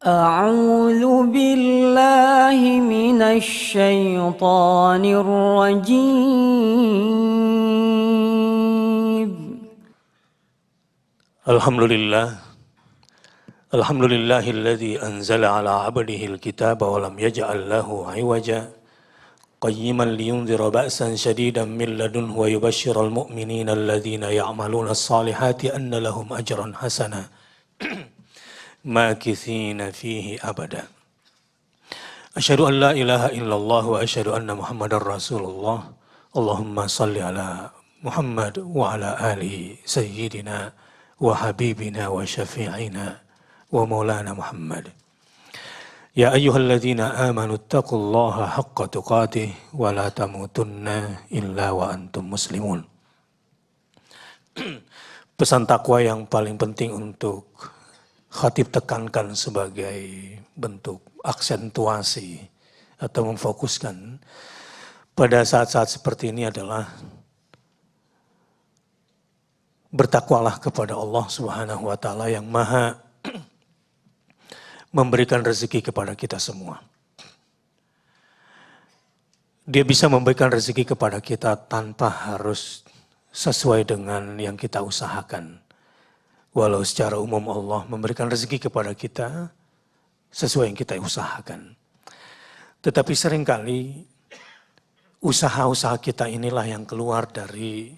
أعوذ بالله من الشيطان الرجيم. الحمد لله الذي أنزل على عبده الكتاب ولم يجعل له عوجا قيما لينذر بأسا شديدا من لدنه ويبشر المؤمنين الذين يعملون الصالحات أن لهم أجرا حسنا ماكثين فيه أبدا. أشهد أن لا إله إلا الله وأشهد أن محمد رسول الله. اللهم صل على محمد وعلى آله سيدنا وحبيبنا وشفيعنا ومولانا محمد. يا أيها الذين آمنوا اتقوا الله حق تقاته ولا تموتن إلا وأنتم مسلمون. Pesan takwa yang paling penting untuk khatib tekankan sebagai bentuk aksentuasi atau memfokuskan pada saat-saat seperti ini adalah bertakwalah kepada Allah Subhanahu wa taala yang Maha memberikan rezeki kepada kita semua. Dia bisa memberikan rezeki kepada kita tanpa harus sesuai dengan yang kita usahakan. Walau secara umum Allah memberikan rezeki kepada kita sesuai yang kita usahakan. Tetapi seringkali usaha-usaha kita inilah yang keluar dari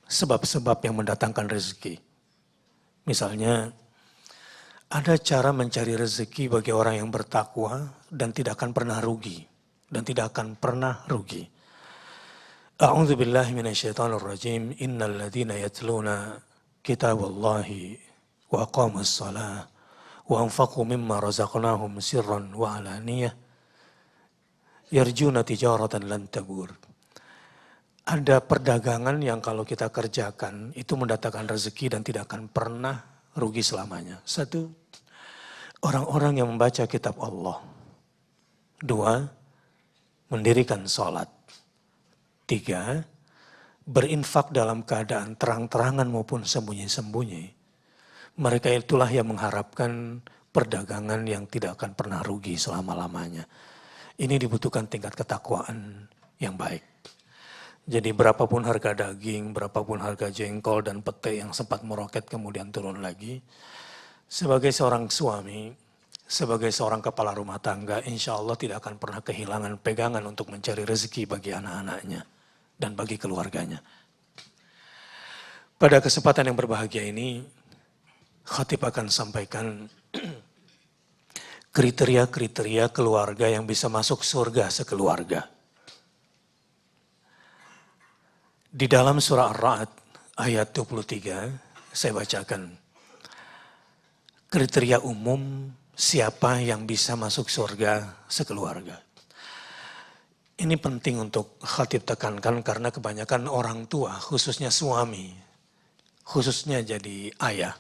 sebab-sebab yang mendatangkan rezeki. Misalnya, ada cara mencari rezeki bagi orang yang bertakwa dan tidak akan pernah rugi. A'udzu billahi minasyaitonir rajim. Innal ladzina yatluna kitaballahi wa aqamus shalah wa anfaqu mimma razaqnahum sirran wa alaniyah yarjuna tijaratan lan tabur. Ada perdagangan yang kalau kita kerjakan itu mendatangkan rezeki dan tidak akan pernah rugi selamanya. Satu, orang-orang yang membaca kitab Allah. Dua, mendirikan sholat. Tiga, berinfak dalam keadaan terang-terangan maupun sembunyi-sembunyi. Mereka itulah yang mengharapkan perdagangan yang tidak akan pernah rugi selama-lamanya. Ini dibutuhkan tingkat ketakwaan yang baik. Jadi berapapun harga daging, berapapun harga jengkol dan pete yang sempat meroket kemudian turun lagi. Sebagai seorang suami, sebagai seorang kepala rumah tangga, insya Allah tidak akan pernah kehilangan pegangan untuk mencari rezeki bagi anak-anaknya dan bagi keluarganya. Pada kesempatan yang berbahagia ini, khatib akan sampaikan kriteria-kriteria keluarga yang bisa masuk surga sekeluarga. Di dalam surah Ar-Ra'd ayat 23, saya bacakan. Kriteria umum siapa yang bisa masuk surga sekeluarga. Ini penting untuk khatib tekankan karena kebanyakan orang tua, khususnya suami, khususnya jadi ayah.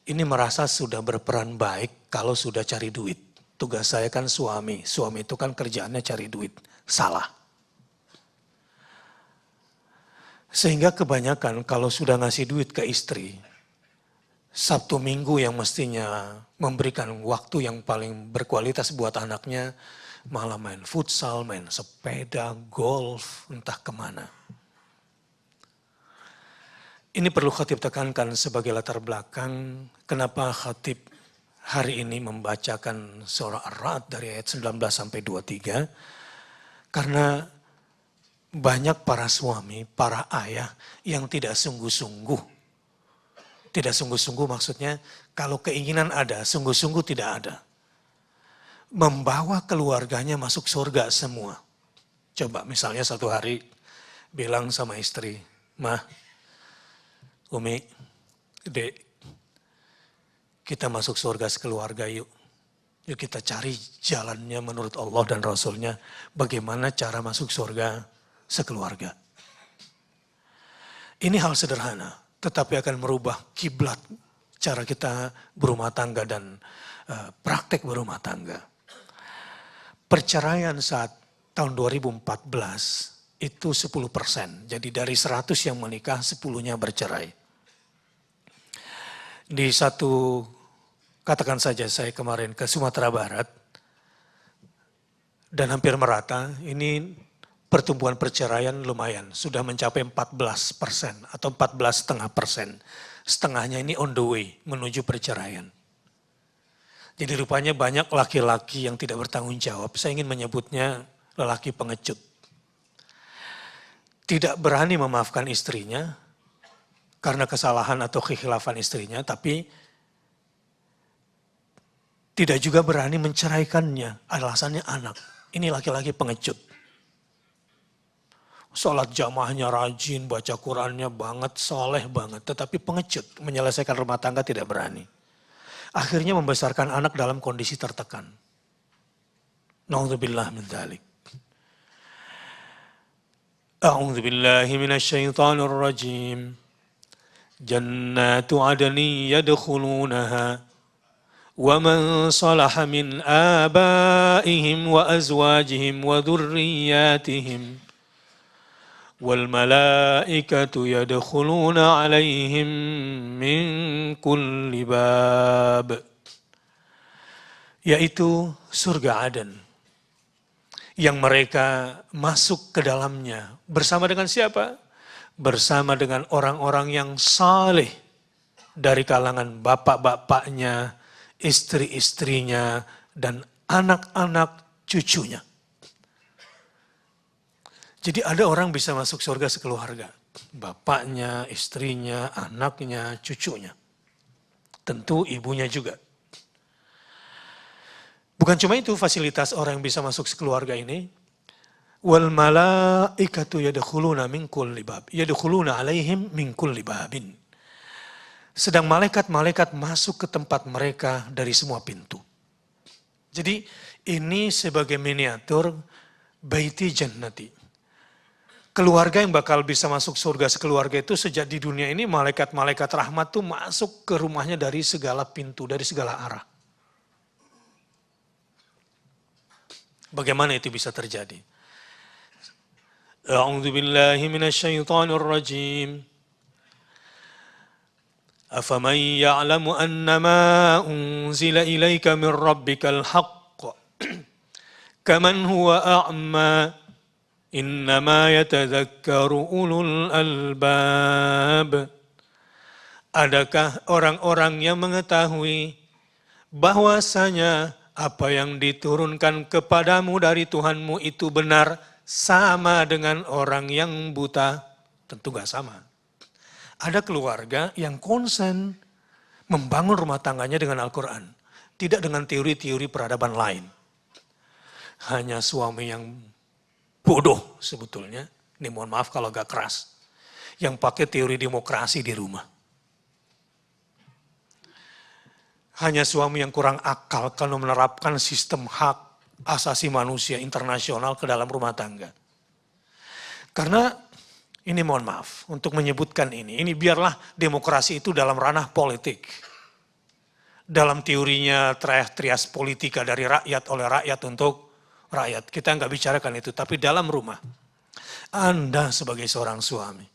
Ini merasa sudah berperan baik kalau sudah cari duit. Tugas saya kan suami itu kan kerjaannya cari duit. Salah. Sehingga kebanyakan kalau sudah ngasih duit ke istri, Sabtu Minggu yang mestinya memberikan waktu yang paling berkualitas buat anaknya, malah main futsal, main sepeda, golf, entah kemana. Ini perlu khatib tekankan sebagai latar belakang kenapa khatib hari ini membacakan surah Ar-Ra'd dari ayat 19 sampai 23. Karena banyak para suami, para ayah yang tidak sungguh-sungguh. Tidak sungguh-sungguh maksudnya kalau keinginan ada, sungguh-sungguh tidak ada. Membawa keluarganya masuk surga semua. Coba misalnya satu hari bilang sama istri, "Mah, Umi, Dek, kita masuk surga sekeluarga yuk. Yuk kita cari jalannya menurut Allah dan Rasulnya. Bagaimana cara masuk surga sekeluarga." Ini hal sederhana, tetapi akan merubah kiblat cara kita berumah tangga dan praktek berumah tangga. Perceraian saat tahun 2014 itu 10%. Jadi dari 100 yang menikah, 10-nya bercerai. Di satu Katakan saja saya kemarin ke Sumatera Barat dan hampir merata, ini pertumbuhan perceraian lumayan, sudah mencapai 14% atau 14,5%. Setengahnya ini on the way menuju perceraian. Jadi rupanya banyak laki-laki yang tidak bertanggung jawab, saya ingin menyebutnya lelaki pengecut. Tidak berani memaafkan istrinya karena kesalahan atau kekhilafan istrinya, tapi tidak juga berani menceraikannya, alasannya anak. Ini laki-laki pengecut. Sholat jamaahnya rajin, baca Qurannya banget, soleh banget. Tetapi pengecut, menyelesaikan rumah tangga tidak berani. Akhirnya membesarkan anak dalam kondisi tertekan. Na'udzubillah min dzalik. A'udzubillahi minasyaitonir rajim. Jannatu adni yadkhulunaha. ومن صلح من آبائهم وأزواجهم وذرياتهم والملائكة يدخلون عليهم من كل باب, yaitu surga Aden yang mereka masuk ke dalamnya bersama dengan siapa? Bersama dengan orang-orang yang saleh dari kalangan bapak-bapaknya, istri-istrinya, dan anak-anak cucunya. Jadi ada orang bisa masuk surga sekeluarga. Bapaknya, istrinya, anaknya, cucunya. Tentu ibunya juga. Bukan cuma itu fasilitas orang yang bisa masuk sekeluarga ini. Wal malaikatu yadkhuluna min kulli bab. Yadkhuluna alaihim min kulli babin. Sedang malaikat-malaikat masuk ke tempat mereka dari semua pintu. Jadi ini sebagai miniatur baiti jannati. Keluarga yang bakal bisa masuk surga sekeluarga itu sejak di dunia ini malaikat-malaikat rahmat tuh masuk ke rumahnya dari segala pintu, dari segala arah. Bagaimana itu bisa terjadi? A'udzubillahi minasyaitonir rajim. أفمن يعلم أنما أنزل إليك من ربك الحق كمن هو أعمى إنما يتذكر أولو الألباب. Adakah orang-orang yang mengetahui bahwasanya apa yang diturunkan kepadamu dari Tuhanmu itu benar sama dengan orang yang buta? Tentu gak sama. Ada keluarga yang konsen membangun rumah tangganya dengan Al-Quran. Tidak dengan teori-teori peradaban lain. Hanya suami yang bodoh sebetulnya. Ini mohon maaf kalau agak keras. Yang pakai teori demokrasi di rumah. Hanya suami yang kurang akal kalau menerapkan sistem hak asasi manusia internasional ke dalam rumah tangga. Karena ini mohon maaf untuk menyebutkan ini biarlah demokrasi itu dalam ranah politik. Dalam teorinya trias politika dari rakyat oleh rakyat untuk rakyat. Kita nggak bicarakan itu, tapi dalam rumah. Anda sebagai seorang suami,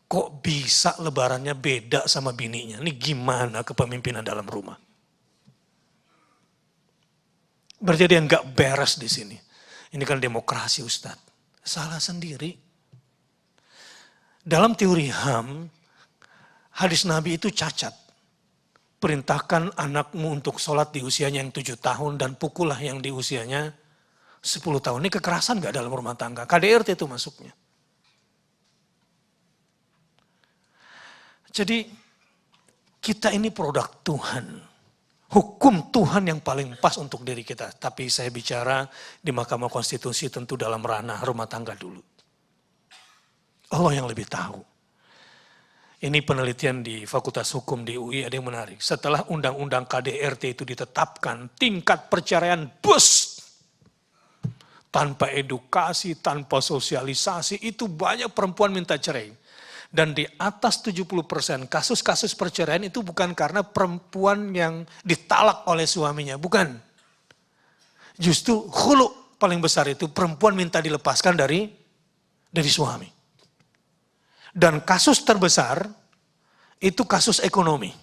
kok bisa lebarannya beda sama bininya? Ini gimana kepemimpinan dalam rumah? Berarti yang nggak beres di sini. Ini kan demokrasi Ustadz. Salah sendiri. Dalam teori HAM, hadis Nabi itu cacat. Perintahkan anakmu untuk sholat di usianya yang 7 tahun dan pukullah yang di usianya 10 tahun. Ini kekerasan gak dalam rumah tangga? KDRT itu masuknya. Jadi kita ini produk Tuhan. Hukum Tuhan yang paling pas untuk diri kita. Tapi saya bicara di Mahkamah Konstitusi tentu dalam ranah rumah tangga dulu. Allah yang lebih tahu. Ini penelitian di Fakultas Hukum di UI ada yang menarik. Setelah undang-undang KDRT itu ditetapkan, tingkat perceraian bus. Tanpa edukasi, tanpa sosialisasi, itu banyak perempuan minta cerai. Dan di atas 70% kasus-kasus perceraian itu bukan karena perempuan yang ditalak oleh suaminya, bukan. Justru khulu paling besar itu perempuan minta dilepaskan dari suami. Dan kasus terbesar itu kasus ekonomi.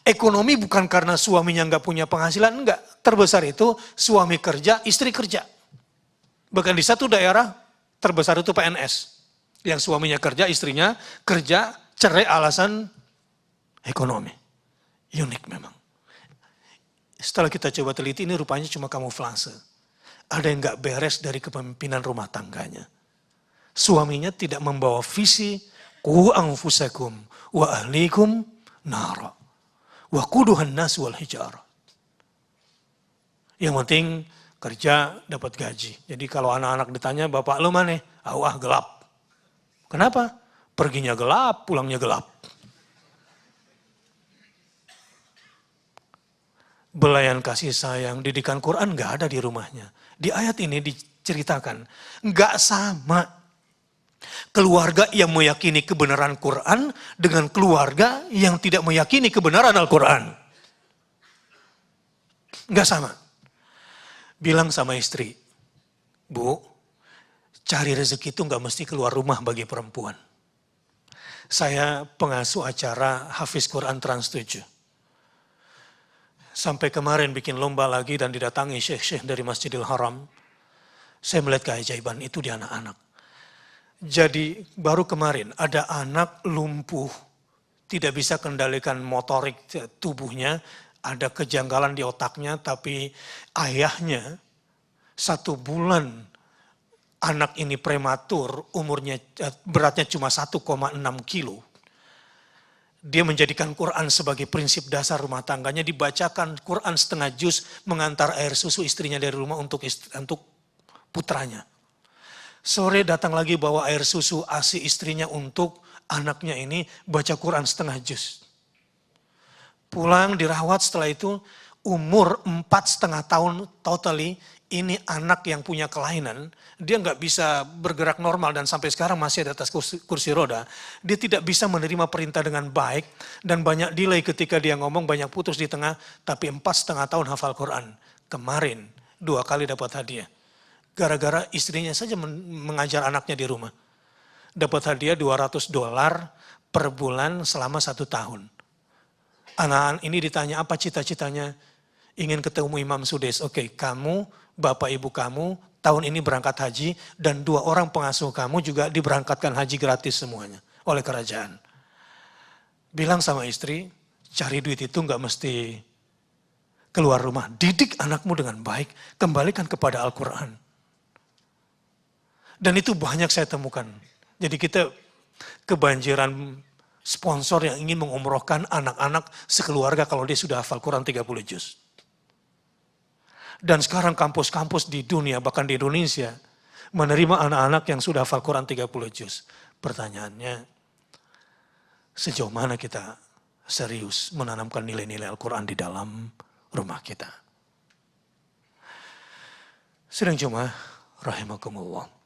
Ekonomi bukan karena suaminya nggak punya penghasilan, enggak. Terbesar itu suami kerja, istri kerja. Bahkan di satu daerah terbesar itu PNS. Yang suaminya kerja, istrinya kerja, cerai alasan ekonomi. Unik memang. Setelah kita coba teliti, ini rupanya cuma kamuflase. Ada yang nggak beres dari kepemimpinan rumah tangganya. Suaminya tidak membawa visi, qu anfusakum wa ahlikum nara. Wa quduhan nas wal hijarah. Yang penting kerja dapat gaji. Jadi kalau anak-anak ditanya, bapak lu mana? Wah gelap. Kenapa? Perginya gelap, pulangnya gelap. Belayan kasih sayang, didikan Quran nggak ada di rumahnya. Di ayat ini diceritakan, nggak sama keluarga yang meyakini kebenaran Quran dengan keluarga yang tidak meyakini kebenaran Al-Quran. Nggak sama. Bilang sama istri, Bu, cari rezeki itu nggak mesti keluar rumah bagi perempuan. Saya pengasuh acara Hafiz Quran Trans 7. Sampai kemarin bikin lomba lagi dan didatangi syekh-syekh dari Masjidil Haram. Saya melihat keajaiban itu di anak-anak. Jadi baru kemarin ada anak lumpuh, tidak bisa kendalikan motorik tubuhnya, ada kejanggalan di otaknya, tapi ayahnya 1 bulan anak ini prematur, umurnya beratnya cuma 1,6 kilo. Dia menjadikan Quran sebagai prinsip dasar rumah tangganya, dibacakan Quran setengah juz, mengantar air susu istrinya dari rumah untuk putranya. Sore datang lagi bawa air susu ASI istrinya untuk anaknya ini, baca Quran setengah juz. Pulang dirawat setelah itu, umur 4,5 tahun totally, ini anak yang punya kelainan, dia nggak bisa bergerak normal dan sampai sekarang masih di atas kursi roda. Dia tidak bisa menerima perintah dengan baik dan banyak delay ketika dia ngomong, banyak putus di tengah, tapi 4,5 tahun hafal Quran. Kemarin 2 kali dapat hadiah. Gara-gara istrinya saja mengajar anaknya di rumah. Dapat hadiah $200 per bulan selama 1 tahun. Anak-anak ini ditanya apa cita-citanya? Ingin ketemu Imam Sudais. Oke, kamu, bapak ibu kamu, tahun ini berangkat haji dan 2 orang pengasuh kamu juga diberangkatkan haji gratis semuanya oleh kerajaan. Bilang sama istri, cari duit itu nggak mesti keluar rumah. Didik anakmu dengan baik, kembalikan kepada Al-Quran. Dan itu banyak saya temukan. Jadi kita kebanjiran sponsor yang ingin mengumrohkan anak-anak sekeluarga kalau dia sudah hafal Quran 30 juz. Dan sekarang kampus-kampus di dunia, bahkan di Indonesia, menerima anak-anak yang sudah hafal Quran 30 juz. Pertanyaannya, sejauh mana kita serius menanamkan nilai-nilai Al-Quran di dalam rumah kita? Sidang Jemaah rahimakumullah.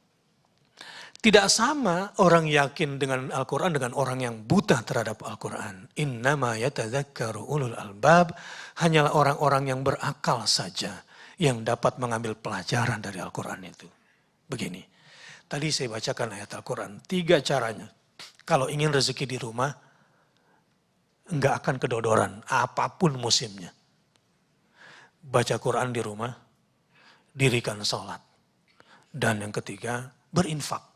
Tidak sama orang yakin dengan Al-Quran dengan orang yang buta terhadap Al-Quran. Innama yatadzakkaru ulul albab, hanyalah orang-orang yang berakal saja yang dapat mengambil pelajaran dari Al-Quran itu. Begini, tadi saya bacakan ayat Al-Quran, 3 caranya. Kalau ingin rezeki di rumah, enggak akan kedodoran, apapun musimnya. Baca Quran di rumah, dirikan sholat. Dan yang ketiga, berinfak.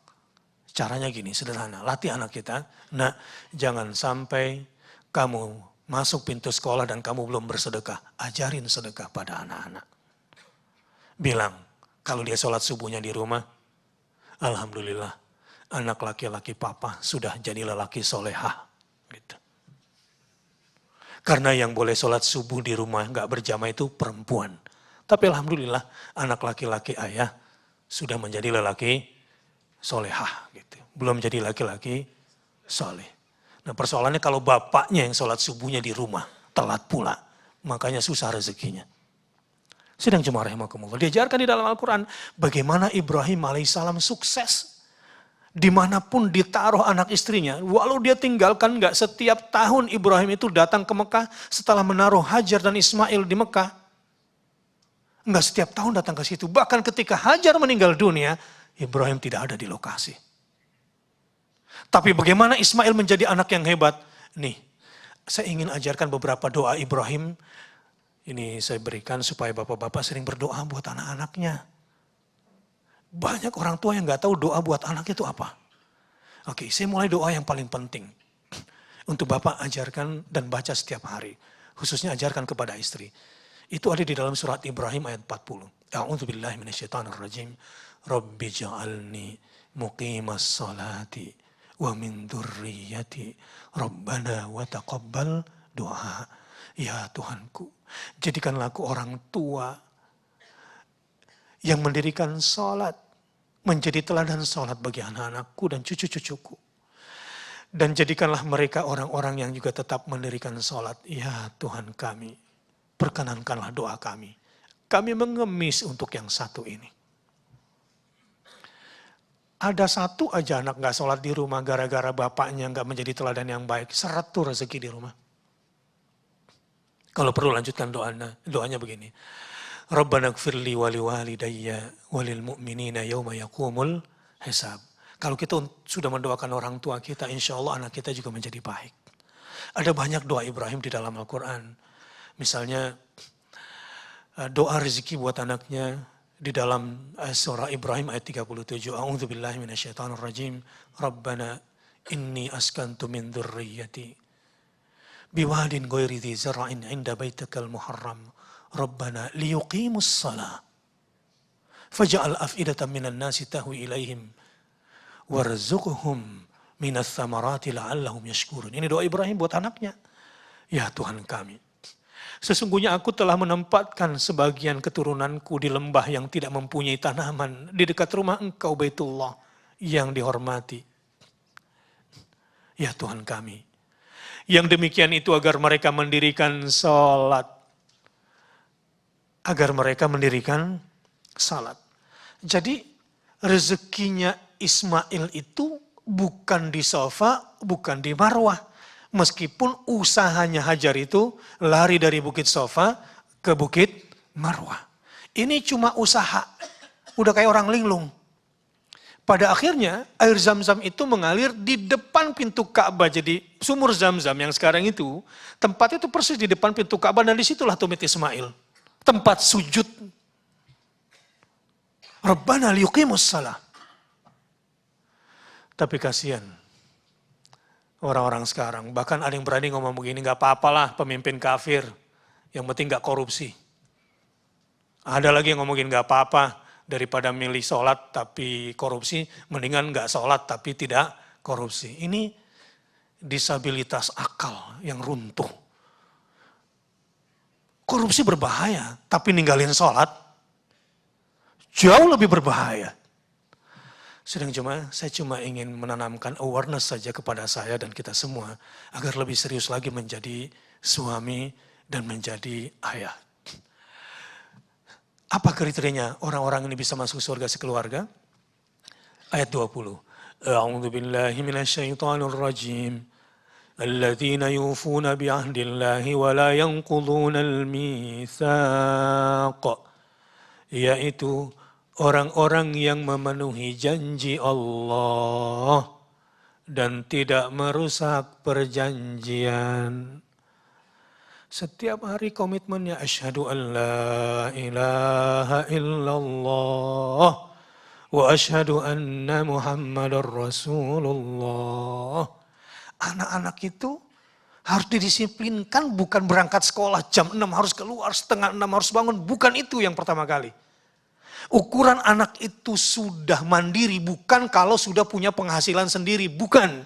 Caranya gini, sederhana, latih anak kita. Nah, jangan sampai kamu masuk pintu sekolah dan kamu belum bersedekah. Ajarin sedekah pada anak-anak. Bilang, kalau dia sholat subuhnya di rumah, alhamdulillah, anak laki-laki papa sudah jadi lelaki solehah. Gitu. Karena yang boleh sholat subuh di rumah nggak berjamaah itu perempuan. Tapi alhamdulillah, anak laki-laki ayah sudah menjadi lelaki solehah. Gitu. Belum jadi laki-laki soleh. Nah persoalannya kalau bapaknya yang sholat subuhnya di rumah, telat pula. Makanya susah rezekinya. Sidang jemaah rahimakumullah. Diajarkan di dalam Al-Quran bagaimana Ibrahim alaihissalam sukses. Dimanapun ditaruh anak istrinya. Walau dia tinggalkan nggak setiap tahun Ibrahim itu datang ke Mekah setelah menaruh Hajar dan Ismail di Mekah. Nggak setiap tahun datang ke situ. Bahkan ketika Hajar meninggal dunia, Ibrahim tidak ada di lokasi. Tapi bagaimana Ismail menjadi anak yang hebat? Nih, Saya ingin ajarkan beberapa doa Ibrahim. Ini saya berikan supaya bapak-bapak sering berdoa buat anak-anaknya. Banyak orang tua yang nggak tahu doa buat anak itu apa. Oke, saya mulai doa yang paling penting. Untuk bapak ajarkan dan baca setiap hari. Khususnya ajarkan kepada istri. Itu ada di dalam surat Ibrahim ayat 40. A'udzubillahi minasyaitonirrajim. Rabbi ja'alni muqimas salati wa min dzurriyyati. Rabbana wa taqabbal doa. Ya Tuhanku, jadikanlah aku orang tua yang mendirikan sholat, menjadi teladan sholat bagi anak-anakku dan cucu-cucuku. Dan jadikanlah mereka orang-orang yang juga tetap mendirikan sholat. Ya Tuhan kami, perkenankanlah doa kami. Kami mengemis untuk yang satu ini. Ada satu aja anak gak sholat di rumah gara-gara bapaknya gak menjadi teladan yang baik. Seret tuh rezeki di rumah. Kalau perlu lanjutkan doanya begini. Rabbana gfirli wali walidayya walil mu'minina yawma yaqumul hisab. Kalau kita sudah mendoakan orang tua kita, insya Allah anak kita juga menjadi baik. Ada banyak doa Ibrahim di dalam Al-Quran. Misalnya doa rezeki buat anaknya di dalam surah Ibrahim ayat 37. A'udzubillahi minasyaitonirrajim. Rabbana inni askantu min dzurriyyati biwadin ghairi dzi zar'in 'inda baitikal muharram. Rabbana liyuqimus shalah faj'al af'idatan minan nasi tahwi ilaihim warzuqhum minas tsamarati la'allahum yashkurun. Ini doa Ibrahim buat anaknya. Ya Tuhan kami, sesungguhnya aku telah menempatkan sebagian keturunanku di lembah yang tidak mempunyai tanaman di dekat rumah Engkau Baitullah yang dihormati. Ya Tuhan kami, yang demikian itu agar mereka mendirikan salat. Agar mereka mendirikan salat. Jadi rezekinya Ismail itu bukan di Safa, bukan di Marwah. Meskipun usahanya Hajar itu lari dari Bukit Safa ke Bukit Marwah. Ini cuma usaha. Udah kayak orang linglung. Pada akhirnya air Zam-Zam itu mengalir di depan pintu Ka'bah. Jadi sumur Zam-Zam yang sekarang itu, tempatnya itu persis di depan pintu Ka'bah dan disitulah tumit Ismail. Tempat sujud. Rabbana liyuqimus shalah. Tapi kasihan orang-orang sekarang. Bahkan ada yang berani ngomong begini, gak apa-apalah pemimpin kafir. Yang penting gak korupsi. Ada lagi yang ngomongin gak apa-apa. Daripada milih sholat tapi korupsi, mendingan gak sholat tapi tidak korupsi. Ini disabilitas akal yang runtuh. Korupsi berbahaya, tapi ninggalin sholat jauh lebih berbahaya. Saya cuma ingin menanamkan awareness saja kepada saya dan kita semua, agar lebih serius lagi menjadi suami dan menjadi ayah. Apa kriterianya orang-orang ini bisa masuk surga sekeluarga? Ayat 20. A'udzu billahi minasyaitonir rajim. Alladzina yufuna bi'ahdillahi wa la yanqudhunal mitsaq. Yaitu orang-orang yang memenuhi janji Allah dan tidak merusak perjanjian. Setiap hari komitmennya asyhadu an la ilaha illallah wa asyhadu anna Muhammadar Rasulullah. Anak-anak itu harus didisiplinkan, bukan berangkat sekolah jam 6 harus keluar, setengah 6 harus bangun. Bukan itu yang pertama kali. Ukuran anak itu sudah mandiri, bukan kalau sudah punya penghasilan sendiri, bukan.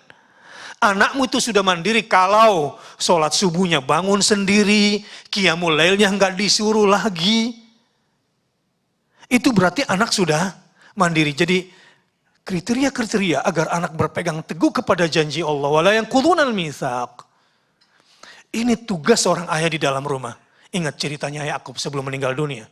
Anakmu itu sudah mandiri kalau sholat subuhnya bangun sendiri, qiyamul lailnya nggak disuruh lagi. Itu berarti anak sudah mandiri. Jadi kriteria-kriteria agar anak berpegang teguh kepada janji Allah. Wala yanqudhunal mitsaq. Ini tugas seorang ayah di dalam rumah. Ingat ceritanya Yakub sebelum meninggal dunia.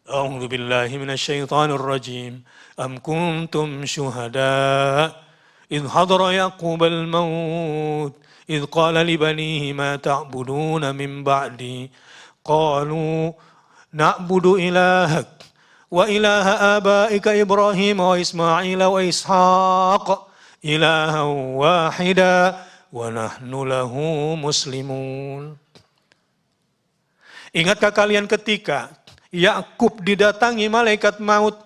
A'udzu billahi minasyaitonir rajim. Am kuntum syuhada إذ حضر يعقوب الموت إذ قال لبنيه ما تعبدون من بعدي قالوا نعبد إلهك وإله آبائك إبراهيم وإسماعيل وإسحاق إلها واحدا wa nahnu lahu muslimun. Ingatkah kalian ketika Yakub didatangi malaikat maut,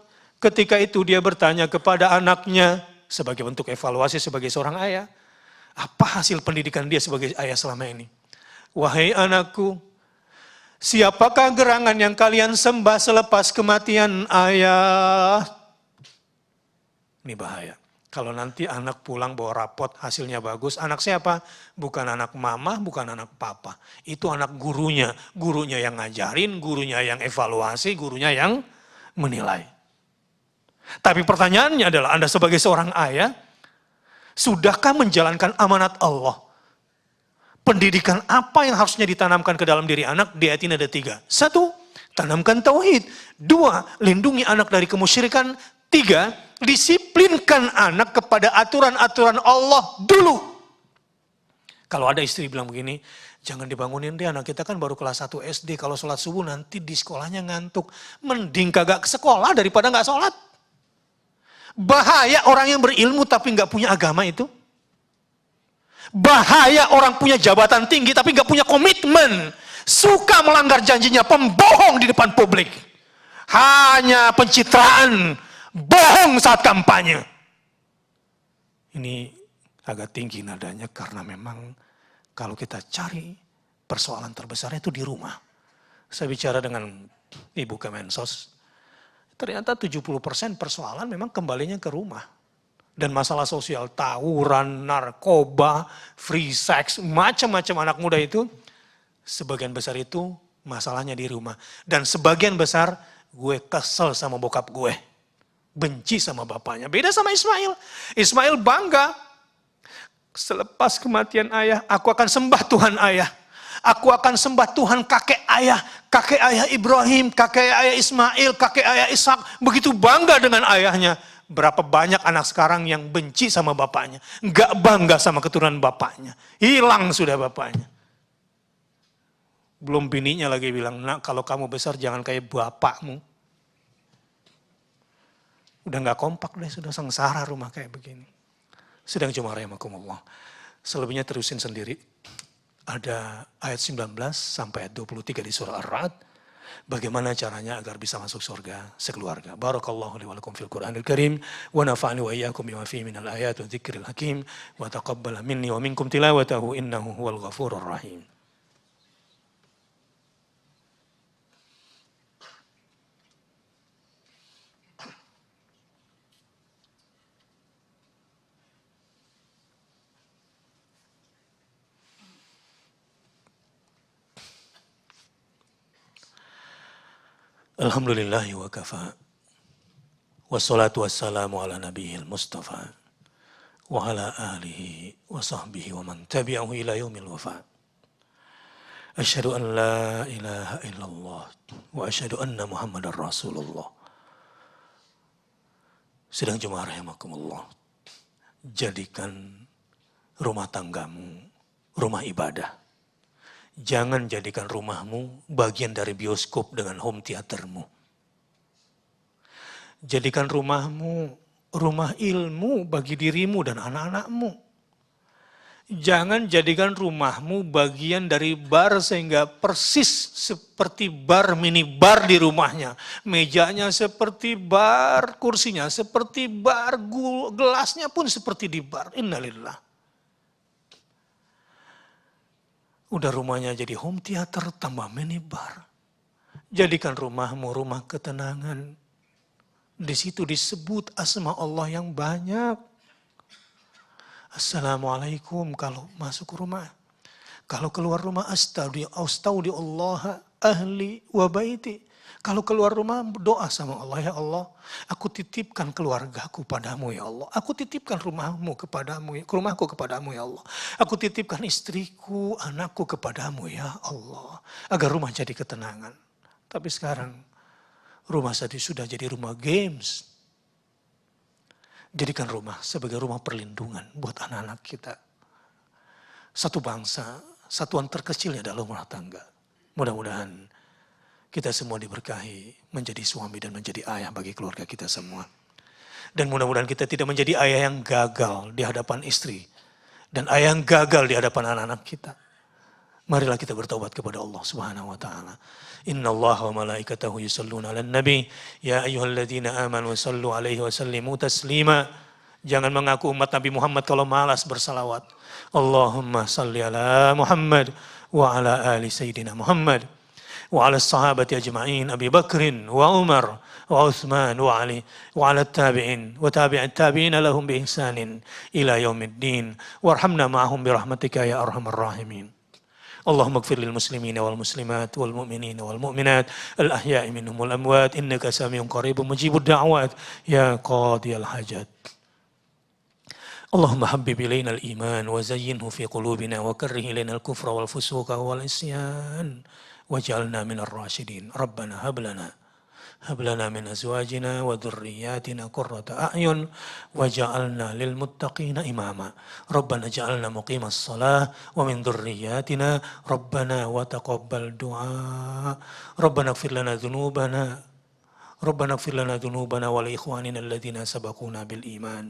ketika itu dia bertanya kepada anaknya sebagai bentuk evaluasi sebagai seorang ayah, apa hasil pendidikan dia sebagai ayah selama ini? Wahai anakku, siapakah gerangan yang kalian sembah selepas kematian ayah? Ini bahaya. Kalau nanti anak pulang bawa rapot hasilnya bagus, anak siapa? Bukan anak mama, bukan anak papa. Itu anak gurunya. Gurunya yang ngajarin, gurunya yang evaluasi, gurunya yang menilai. Tapi pertanyaannya adalah Anda sebagai seorang ayah, sudahkah menjalankan amanat Allah? Pendidikan apa yang harusnya ditanamkan ke dalam diri anak? Di ayat ini ada 3. 1, tanamkan tauhid. 2, lindungi anak dari kemusyrikan. 3, disiplinkan anak kepada aturan-aturan Allah dulu. Kalau ada istri bilang begini, jangan dibangunin deh, anak kita kan baru kelas 1 SD. Kalau sholat subuh nanti di sekolahnya ngantuk. Mending kagak ke sekolah daripada gak sholat. Bahaya orang yang berilmu tapi gak punya agama itu. Bahaya orang punya jabatan tinggi tapi gak punya komitmen. Suka melanggar janjinya, pembohong di depan publik. Hanya pencitraan, bohong saat kampanye. Ini agak tinggi nadanya karena memang kalau kita cari persoalan terbesarnya itu di rumah. Saya bicara dengan Ibu Kemensos, ternyata 70% persoalan memang kembalinya ke rumah. Dan masalah sosial, tawuran, narkoba, free sex, macam-macam anak muda itu, sebagian besar itu masalahnya di rumah. Dan sebagian besar, gue kesel sama bokap gue. Benci sama bapaknya. Beda sama Ismail. Ismail bangga. Selepas kematian ayah, aku akan sembah Tuhan ayah. Aku akan sembah Tuhan kakek ayah Ibrahim, kakek ayah Ismail, kakek ayah Ishak. Begitu bangga dengan ayahnya. Berapa banyak anak sekarang yang benci sama bapaknya. Nggak bangga sama keturunan bapaknya. Hilang sudah bapaknya. Belum bininya lagi bilang, nak kalau kamu besar jangan kayak bapakmu. Udah nggak kompak deh, sudah sengsara rumah kayak begini. Sedang cuma rahimakumullah. Selebihnya terusin sendiri. Ada ayat 19 sampai ayat 23 di surah Ar-Ra'd. Bagaimana caranya agar bisa masuk surga sekeluarga. Barakallahu li wa lakum fil Qur'anil Karim wa nafa'ani wa iyyakum bima fihi minal ayati wa dzikril hakim wa taqabbala minni wa minkum tilawatahu innahu huwal ghafurur rahim. Alhamdulillahi wa kafa. Wassalatu wassalamu ala nabiyil mustafa. Wa ala alihi wa sahbihi wa man tabi'ahu ila yaumil wafa. Asyhadu an la ilaha illallah. Wa asyhadu anna Muhammadar Rasulullah. Sedang jemaah rahimakumullah. Jadikan rumah tanggamu rumah ibadah. Jangan jadikan rumahmu bagian dari bioskop dengan home theatermu. Jadikan rumahmu rumah ilmu bagi dirimu dan anak-anakmu. Jangan jadikan rumahmu bagian dari bar sehingga persis seperti bar, mini bar di rumahnya. Mejanya seperti bar, kursinya seperti bar, gelasnya pun seperti di bar. Innalillah. Udah rumahnya jadi home theater tambah minibar. Jadikan rumahmu rumah ketenangan. Di situ disebut asma Allah yang banyak. Assalamualaikum kalau masuk rumah. Kalau keluar rumah astaudiullah ahli wa baiti. Kalau keluar rumah doa sama Allah, ya Allah, aku titipkan keluargaku padamu ya Allah. Aku titipkan rumahmu kepadamu, rumahku kepadamu ya Allah. Aku titipkan istriku, anakku kepadamu ya Allah. Agar rumah jadi ketenangan. Tapi sekarang rumah sudah jadi rumah games. Jadikan rumah sebagai rumah perlindungan buat anak-anak kita. Satu bangsa, satuan terkecilnya adalah rumah tangga. Mudah-mudahan kita semua diberkahi menjadi suami dan menjadi ayah bagi keluarga kita semua. Dan mudah-mudahan kita tidak menjadi ayah yang gagal di hadapan istri. dan ayah yang gagal di hadapan anak-anak kita. Marilah kita bertobat kepada Allah Subhanahu wa taala. Innallaha wa malaikatahu yusholluna 'alan nabi ya ayyuhalladzina amanu shallu 'alaihi wa sallimu taslima. Jangan mengaku umat Nabi Muhammad kalau malas bersalawat. Allahumma shalli ala Muhammad wa ala ali sayyidina Muhammad wa ala sahabati ajma'in Abi Bakrin wa Umar wa Uthman wa Ali wa ala tabi'in wa tabi'at tabi'ina lahum bi ihsanin ila yaumiddin warhamna ma'ahum bi rahmatika ya arhamar rahimin. اللهم اغفر للمسلمين والمسلمات والمؤمنين والمؤمنات الأحياء منهم والأموات إنك سميع قريب مجيب الدعوات يا قاضي الحاجات. اللهم حبب إلينا الإيمان وزينه في قلوبنا وكره إلينا الكفر والفسوق والعصيان واجعلنا من الراشدين. ربنا هب لنا من أزواجنا وذرياتنا قرة أعين وجعلنا للمتقين إماما. ربنا اجعلنا مقيم الصلاة ومن ذرياتنا ربنا وتقبل دعاء. ربنا اغفر لنا ذنوبنا ولإخواننا الذين سبقونا بالإيمان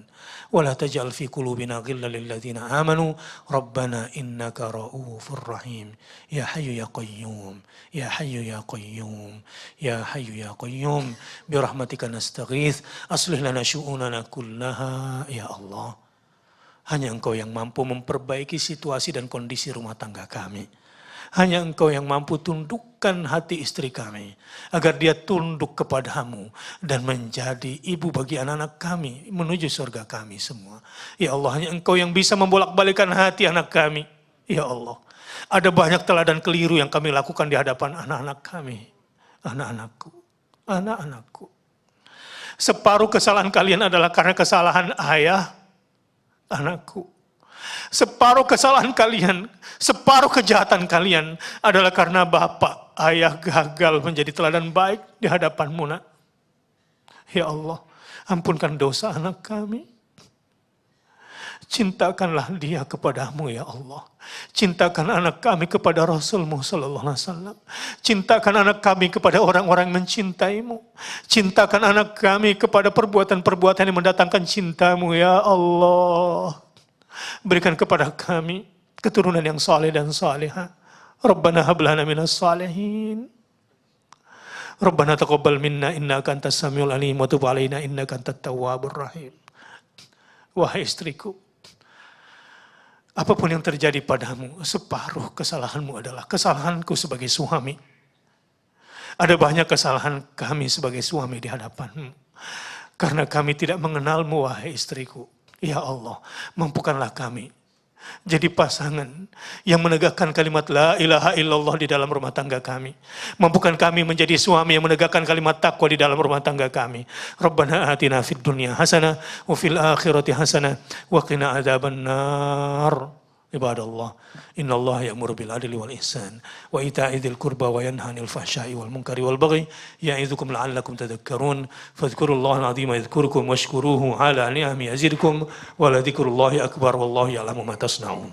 ولا تجعل في قلوبنا غلا للذين آمنوا ربنا إنك رؤوف رحيم. يا حي يا قيوم يا حي يا قيوم يا حي يا قيوم برحمتك نستغيث أصلح لنا شؤوننا كلها ya Allah. Hanya Engkau yang mampu memperbaiki situasi dan kondisi rumah tangga kami. Hanya Engkau yang mampu tundukkan hati istri kami agar dia tunduk kepadamu dan menjadi ibu bagi anak-anak kami menuju surga kami semua. Ya Allah, hanya Engkau yang bisa membolak-balikan hati anak kami. Ya Allah, ada banyak teladan keliru yang kami lakukan di hadapan anak-anak kami. Anak-anakku. Separuh kesalahan kalian adalah karena kesalahan ayah, anakku. Separuh kesalahan kalian, separuh kejahatan kalian adalah karena bapak, ayah gagal menjadi teladan baik di hadapanmu, nak. Ya Allah, ampunkan dosa anak kami. Cintakanlah dia kepadamu ya Allah. Cintakan anak kami kepada Rasulmu sallallahu alaihi wasallam. Cintakan anak kami kepada orang-orang yang mencintaimu. Cintakan anak kami kepada perbuatan-perbuatan yang mendatangkan cintamu ya Allah. Berikan kepada kami keturunan yang saleh dan salihah. Rabbana hab lana minas salihin. Rabbana taqabbal minna innaka antas samiul alim wa tub alaina innaka antat tawwabur rahim. Wahai istriku, apapun yang terjadi padamu, separuh kesalahanmu adalah kesalahanku sebagai suami. Ada banyak kesalahan kami sebagai suami di hadapanmu. Karena kami tidak mengenalmu, wahai istriku. Ya Allah, mampukanlah kami jadi pasangan yang menegakkan kalimat la ilaha illallah di dalam rumah tangga kami. Mampukan kami menjadi suami yang menegakkan kalimat taqwa di dalam rumah tangga kami. Rabbana atina fid dunya hasanah wa fil akhirati hasanah wa qina adzabannar. Ibadallah, innallaha ya'muru bil adli wal ihsan wa ita'i dzil qurba wa yanha 'anil fahsya'i wal munkari wal baghi ya'idzukum la'allakum tadhakkarun. Fadhkurullaha al-'azima yadhkurukum washkuruhu 'ala ni'amihi yazidkum wa la dzikrullahi akbar wallahu ya'lamu ma tasna'un.